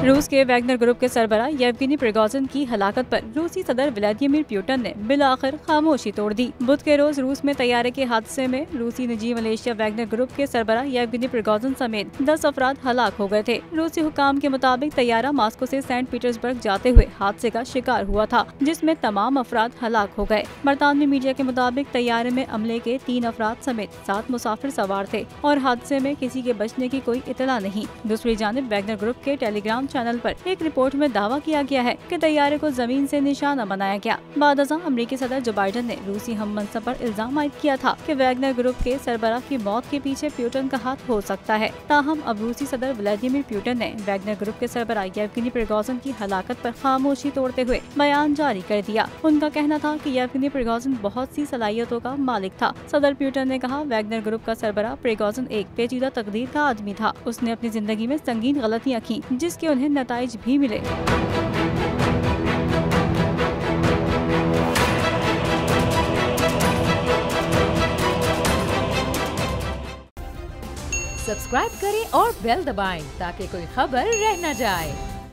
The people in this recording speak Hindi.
रूस के वैगनर ग्रुप के सरबराह येवगेनी प्रिगोजिन की हलाकत पर रूसी सदर व्लादिमीर पुतिन ने बिलाखिर खामोशी तोड़ दी। बुध के रोज रूस में तैयारे के हादसे में रूसी निजी मलेशिया वैगनर ग्रुप के सरबराह येवगेनी प्रिगोजिन समेत 10 अफराद हलाक हो गए थे। रूसी हुकाम के मुताबिक तैयारा मॉस्को से सेंट पीटर्सबर्ग जाते हुए हादसे का शिकार हुआ था, जिसमें तमाम अफराद हलाक हो गए। बरतानवी मीडिया के मुताबिक तैयारे में अमले के 3 अफराद समेत 7 मुसाफिर सवार थे और हादसे में किसी के बचने की कोई इतला नहीं। दूसरी जानिब वैगनर ग्रुप के टेलीग्राम चैनल पर एक रिपोर्ट में दावा किया गया है कि तैयारे को जमीन से निशाना बनाया गया। बादशाह अमेरिकी सदर जो बाइडेन ने रूसी हम मनसब पर इल्जाम आयद किया था कि वैगनर ग्रुप के सरबराह की मौत के पीछे पुतिन का हाथ हो सकता है। ताहम अब रूसी सदर व्लादिमीर पुतिन ने वैगनर ग्रुप के सरबराह येवगेनी प्रिगोजिन की हलाकत पर खामोशी तोड़ते हुए बयान जारी कर दिया। उनका कहना था कि येवगेनी प्रिगोजिन बहुत सी सलाहियतों का मालिक था। सदर पुतिन ने कहा, वैगनर ग्रुप का सरबराह प्रिगोजिन एक पेचीदा तकदीर का आदमी था। उसने अपनी जिंदगी में संगीन गलतियाँ की, जिसके उन्हें नताइज भी मिले। सब्सक्राइब करें और बेल दबाएं ताकि कोई खबर रह न जाए।